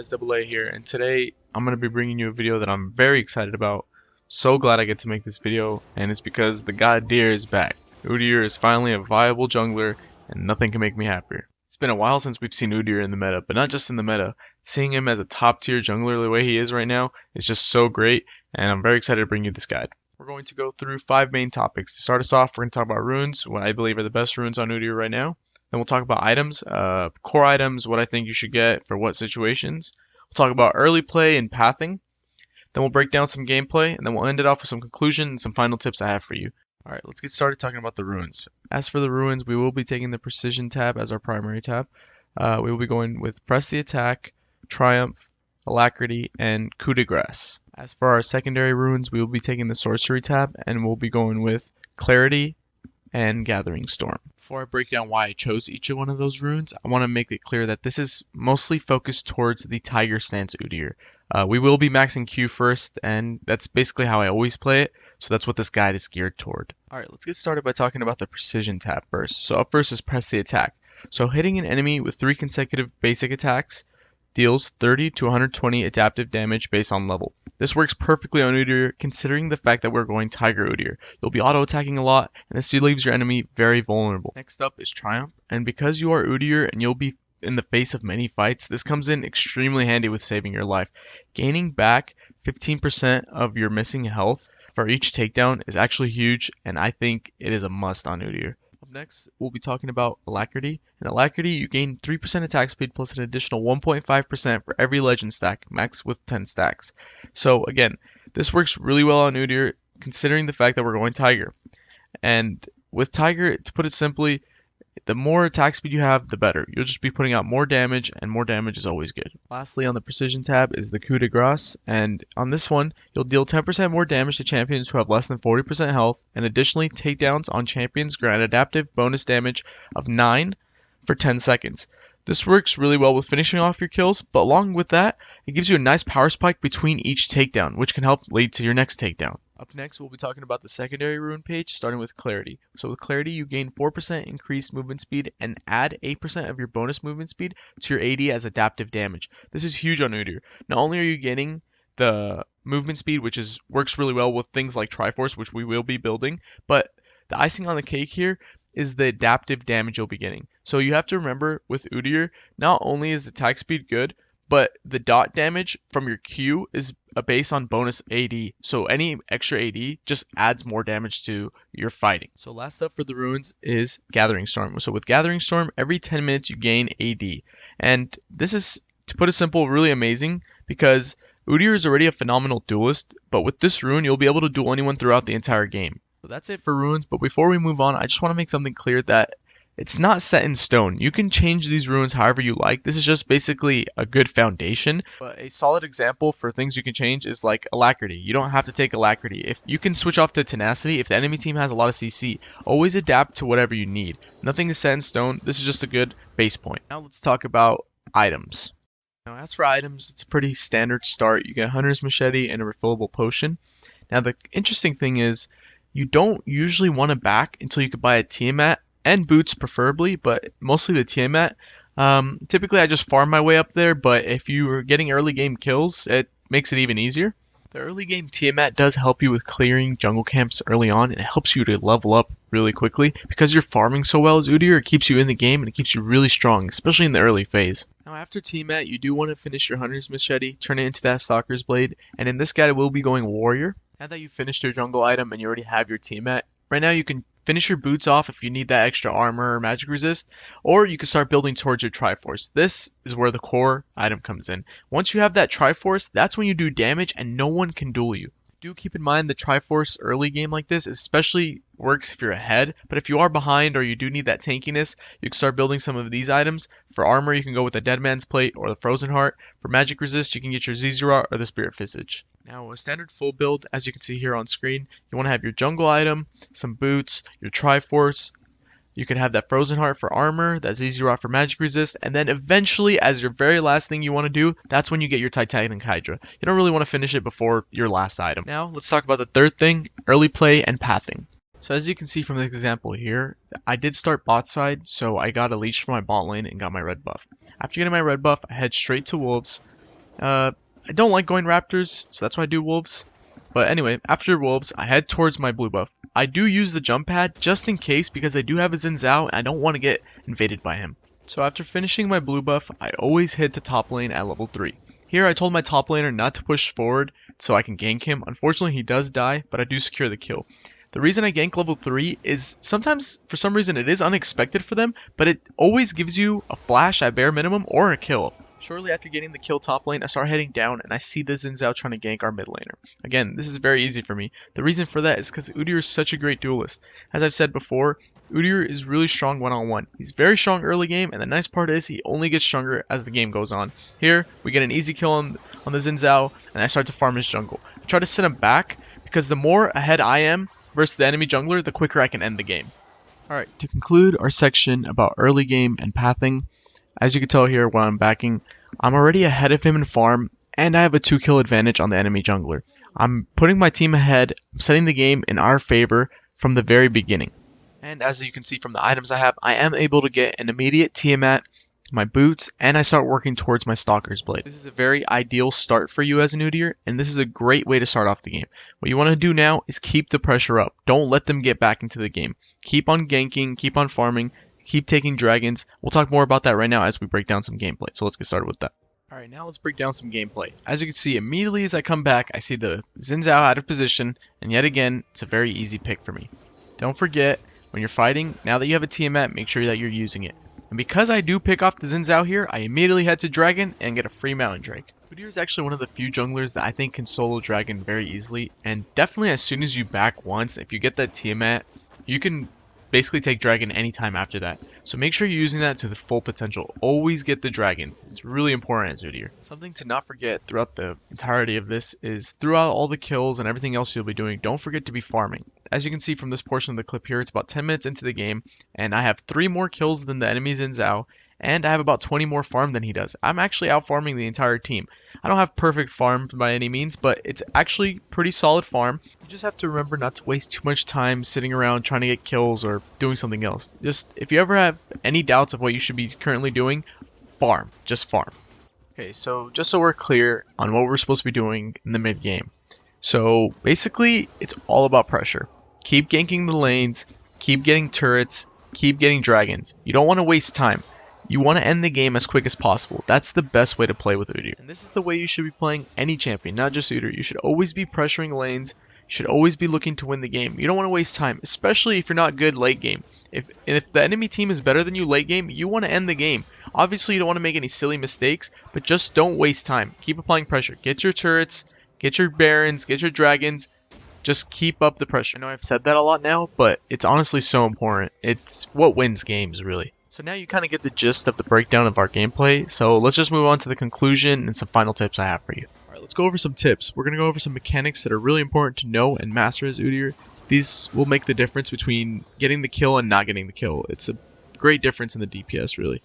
guys, AA here, and today I'm going to be bringing you a video that I'm very excited about. So glad I get to make this video, and it's because the god Udyr is back. Udyr is finally a viable jungler, and nothing can make me happier. It's been a while since we've seen Udyr in the meta, but not just in the meta. Seeing him as a top tier jungler the way he is right now is just so great, and I'm very excited to bring you this guide. We're going to go through 5 main topics. To start us off, we're going to talk about runes, what I believe are the best runes on Udyr right now. Then we'll talk about items, core items, what I think you should get for what situations. We'll talk about early play and pathing. Then we'll break down some gameplay, and then we'll end it off with some conclusion and some final tips I have for you. Alright, let's get started talking about the runes. As for the runes, we will be taking the Precision tab as our primary tab. We will be going with Press the Attack, Triumph, Alacrity, and Coup de Grace. As for our secondary runes, we will be taking the Sorcery tab, and we'll be going with Clarity and Gathering Storm. Before I break down why I chose each one of those runes, I want to make it clear that this is mostly focused towards the Tiger Stance Udyr. We will be maxing Q first, and that's basically how I always play it, so that's what this guide is geared toward. Alright, let's get started by talking about the Precision tab first. So up first is Press the Attack. So hitting an enemy with 3 consecutive basic attacks deals 30 to 120 adaptive damage based on level. This works perfectly on Udyr, considering the fact that we're going Tiger Udyr. You'll be auto-attacking a lot, and this leaves your enemy very vulnerable. Next up is Triumph, and because you are Udyr and you'll be in the face of many fights, this comes in extremely handy with saving your life. Gaining back 15% of your missing health for each takedown is actually huge, and I think it is a must on Udyr. Next, we'll be talking about Alacrity. In Alacrity, you gain 3% attack speed plus an additional 1.5% for every legend stack, max with 10 stacks. So again, this works really well on Udyr, considering the fact that we're going Tiger. And with Tiger, to put it simply, the more attack speed you have, the better. You'll just be putting out more damage, and more damage is always good. Lastly, on the Precision tab is the Coup de Grace, and on this one, you'll deal 10% more damage to champions who have less than 40% health, and additionally, takedowns on champions grant adaptive bonus damage of 9 for 10 seconds. This works really well with finishing off your kills, but along with that, it gives you a nice power spike between each takedown, which can help lead to your next takedown. Up next, we'll be talking about the secondary rune page, starting with Clarity. So with Clarity, you gain 4% increased movement speed and add 8% of your bonus movement speed to your AD as adaptive damage. This is huge on Udyr. Not only are you getting the movement speed, which works really well with things like Triforce, which we will be building, but the icing on the cake here is the adaptive damage you'll be getting. So you have to remember with Udyr, not only is the attack speed good, but the dot damage from your Q is based on bonus AD. So any extra AD just adds more damage to your fighting. So last up for the runes is Gathering Storm. So with Gathering Storm, every 10 minutes you gain AD. And this is, to put it simple, really amazing because Udyr is already a phenomenal duelist, but with this rune, you'll be able to duel anyone throughout the entire game. So that's it for runes, but before we move on, I just want to make something clear that it's not set in stone. You can change these runes however you like. This is just basically a good foundation. But a solid example for things you can change is like Alacrity. You don't have to take Alacrity. If you can switch off to Tenacity, if the enemy team has a lot of CC, always adapt to whatever you need. Nothing is set in stone. This is just a good base point. Now let's talk about items. Now as for items, it's a pretty standard start. You get Hunter's Machete and a refillable potion. Now the interesting thing is, you don't usually want to back until you can buy a Tiamat, and boots preferably, but mostly the Tiamat. Typically I just farm my way up there, but if you are getting early game kills, it makes it even easier. The early game Tiamat does help you with clearing jungle camps early on, and it helps you to level up really quickly. Because you're farming so well as Udyr, it keeps you in the game and it keeps you really strong, especially in the early phase. Now after Tiamat, you do want to finish your Hunter's Machete, turn it into that Stalker's Blade, and in this guide I will be going Warrior. Now that you've finished your jungle item and you already have your Tiamat, right now you can finish your boots off if you need that extra armor or magic resist, or you can start building towards your Triforce. This is where the core item comes in. Once you have that Triforce, that's when you do damage and no one can duel you. Do keep in mind the Triforce early game like this especially works if you're ahead, but if you are behind or you do need that tankiness, you can start building some of these items. For armor, you can go with the Dead Man's Plate or the Frozen Heart. For magic resist, you can get your Zizura or the Spirit Visage. Now, a standard full build, as you can see here on screen, you want to have your jungle item, some boots, your Triforce. You can have that Frozen Heart for armor, that Zizura for magic resist, and then eventually, as your very last thing you want to do, that's when you get your Titanic Hydra. You don't really want to finish it before your last item. Now, let's talk about the third thing, early play and pathing. So as you can see from this example here, I did start bot side, so I got a leash for my bot lane and got my red buff. After getting my red buff, I head straight to wolves, I don't like going raptors, so that's why I do wolves. But anyway, after wolves, I head towards my blue buff. I do use the jump pad just in case because I do have a Xin Zhao and I don't want to get invaded by him. So after finishing my blue buff, I always hit the top lane at level 3. Here I told my top laner not to push forward so I can gank him. Unfortunately he does die, but I do secure the kill. The reason I gank level 3 is sometimes, for some reason, it is unexpected for them, but it always gives you a flash at bare minimum or a kill. Shortly after getting the kill top lane, I start heading down and I see the Xin Zhao trying to gank our mid laner. Again, this is very easy for me. The reason for that is because Udyr is such a great duelist. As I've said before, Udyr is really strong one-on-one. He's very strong early game, and the nice part is he only gets stronger as the game goes on. Here, we get an easy kill on the Xin Zhao, and I start to farm his jungle. I try to send him back, because the more ahead I am versus the enemy jungler, the quicker I can end the game. Alright, to conclude our section about early game and pathing, as you can tell here while I'm backing, I'm already ahead of him in farm, and I have a 2 kill advantage on the enemy jungler. I'm putting my team ahead, setting the game in our favor from the very beginning. And as you can see from the items I have, I am able to get an immediate Tiamat, my boots, and I start working towards my Stalker's Blade. This is a very ideal start for you as an Udyr, and this is a great way to start off the game. What you want to do now is keep the pressure up. Don't let them get back into the game. Keep on ganking, keep on farming, keep taking dragons. We'll talk more about that right now as we break down some gameplay, so let's get started with that. Alright, now let's break down some gameplay. As you can see, immediately as I come back, I see the Xin Zhao out of position, and yet again, it's a very easy pick for me. Don't forget, when you're fighting, now that you have a Tiamat, make sure that you're using it. And because I do pick off the Xin Zhao here, I immediately head to Dragon and get a free Mountain Drake. Udyr is actually one of the few junglers that I think can solo Dragon very easily, and definitely as soon as you back once, if you get that Tiamat, you can basically take Dragon anytime after that. So make sure you're using that to the full potential. Always get the Dragons. It's really important as Udyr. Something to not forget throughout the entirety of this is throughout all the kills and everything else you'll be doing, don't forget to be farming. As you can see from this portion of the clip here, it's about 10 minutes into the game, and I have 3 more kills than the enemy Xin Zhao, and I have about 20 more farm than he does. I'm actually out farming the entire team. I don't have perfect farm by any means, but it's actually pretty solid farm. You just have to remember not to waste too much time sitting around trying to get kills or doing something else. Just, if you ever have any doubts of what you should be currently doing, farm. Just farm. Okay, so just so we're clear on what we're supposed to be doing in the mid game. So basically, it's all about pressure. Keep ganking the lanes, keep getting turrets, keep getting dragons. You don't want to waste time. You want to end the game as quick as possible. That's the best way to play with Udyr. And this is the way you should be playing any champion, not just Udyr. You should always be pressuring lanes. You should always be looking to win the game. You don't want to waste time, especially if you're not good late game. If the enemy team is better than you late game, you want to end the game. Obviously, you don't want to make any silly mistakes, but just don't waste time. Keep applying pressure. Get your turrets, get your barons, get your dragons. Just keep up the pressure. I know I've said that a lot now, but it's honestly so important. It's what wins games, really. So now you kind of get the gist of the breakdown of our gameplay, so let's just move on to the conclusion and some final tips I have for you. Alright, let's go over some tips. We're going to go over some mechanics that are really important to know and master as Udyr. These will make the difference between getting the kill and not getting the kill. It's a great difference in the DPS, really.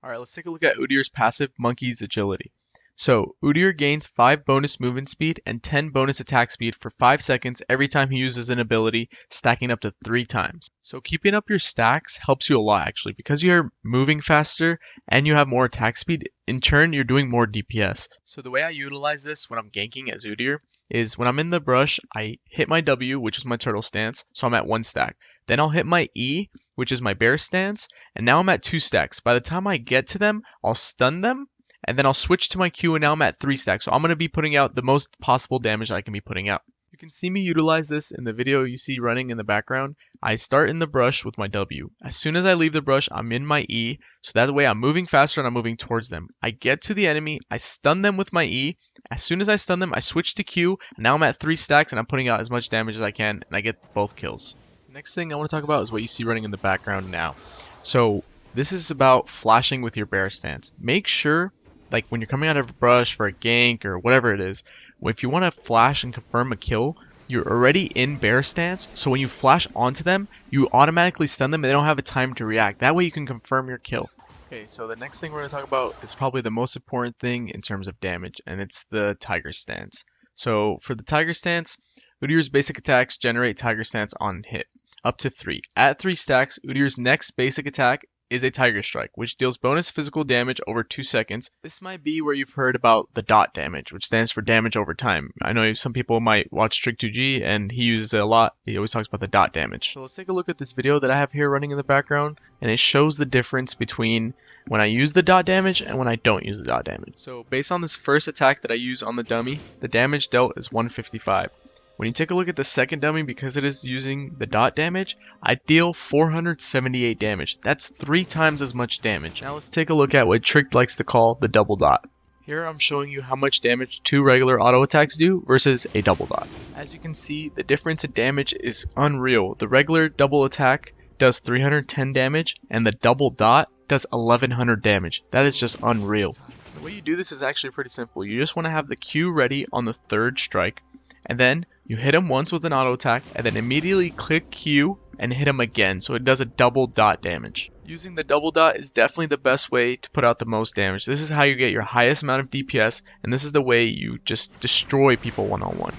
Alright, let's take a look at Udyr's passive, Monkey's Agility. So, Udyr gains 5 bonus movement speed and 10 bonus attack speed for 5 seconds every time he uses an ability, stacking up to 3 times. So keeping up your stacks helps you a lot actually, because you're moving faster and you have more attack speed, in turn you're doing more DPS. So the way I utilize this when I'm ganking as Udyr is when I'm in the brush, I hit my W, which is my turtle stance, so I'm at 1 stack. Then I'll hit my E, which is my bear stance, and now I'm at 2 stacks. By the time I get to them, I'll stun them, and then I'll switch to my Q, and now I'm at 3 stacks. So I'm going to be putting out the most possible damage that I can be putting out. You can see me utilize this in the video you see running in the background. I start in the brush with my W. As soon as I leave the brush, I'm in my E, so that way I'm moving faster and I'm moving towards them. I get to the enemy, I stun them with my E. As soon as I stun them, I switch to Q, and now I'm at 3 stacks and I'm putting out as much damage as I can, and I get both kills. The next thing I want to talk about is what you see running in the background now. So this is about flashing with your bear stance. Make sure, like when you're coming out of a brush for a gank or whatever it is, if you want to flash and confirm a kill, you're already in bear stance, so when you flash onto them, you automatically stun them and they don't have a time to react. That way you can confirm your kill. Okay, so the next thing we're going to talk about is probably the most important thing in terms of damage, and it's the tiger stance. So for the tiger stance, Udyr's basic attacks generate tiger stance on hit, up to 3. At 3 stacks, Udyr's next basic attack is a Tiger Strike, which deals bonus physical damage over 2 seconds. This might be where you've heard about the dot damage, which stands for damage over time. I know some people might watch Trick2G and he uses it a lot. He always talks about the dot damage. So let's take a look at this video that I have here running in the background, and it shows the difference between when I use the dot damage and when I don't use the dot damage. So based on this first attack that I use on the dummy, the damage dealt is 155. When you take a look at the second dummy, because it is using the dot damage, I deal 478 damage. That's 3 times as much damage. Now let's take a look at what Trick likes to call the double dot. Here I'm showing you how much damage 2 regular auto attacks do versus a double dot. As you can see, the difference in damage is unreal. The regular double attack does 310 damage and the double dot does 1100 damage. That is just unreal. The way you do this is actually pretty simple. You just want to have the Q ready on the third strike, and then you hit him once with an auto attack, and then immediately click Q and hit him again, so it does a double dot damage. Using the double dot is definitely the best way to put out the most damage. This is how you get your highest amount of DPS, and this is the way you just destroy people one-on-one.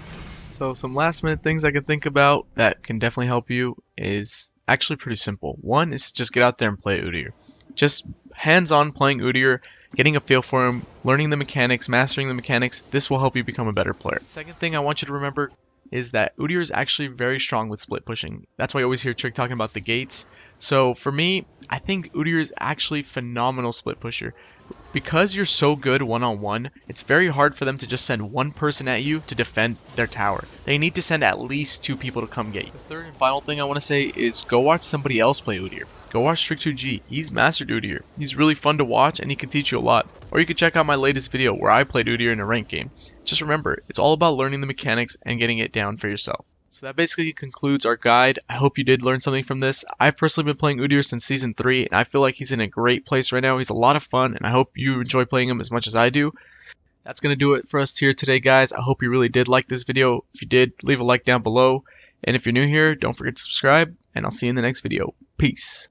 So some last minute things I can think about that can definitely help you is actually pretty simple. One is just get out there and play Udyr. Just hands-on playing Udyr, getting a feel for him, learning the mechanics, mastering the mechanics. This will help you become a better player. Second thing I want you to remember is that Udyr is actually very strong with split pushing. That's why I always hear Trick talking about the gates. So for me, I think Udyr is actually phenomenal split pusher. Because you're so good one-on-one, it's very hard for them to just send one person at you to defend their tower. They need to send at least 2 people to come get you. The third and final thing I want to say is go watch somebody else play Udyr. Go watch Trick2G. He's mastered Udyr. He's really fun to watch and he can teach you a lot. Or you can check out my latest video where I played Udyr in a ranked game. Just remember, it's all about learning the mechanics and getting it down for yourself. So that basically concludes our guide. I hope you did learn something from this. I've personally been playing Udyr since Season 3, and I feel like he's in a great place right now. He's a lot of fun, and I hope you enjoy playing him as much as I do. That's going to do it for us here today, guys. I hope you really did like this video. If you did, leave a like down below. And if you're new here, don't forget to subscribe, and I'll see you in the next video. Peace.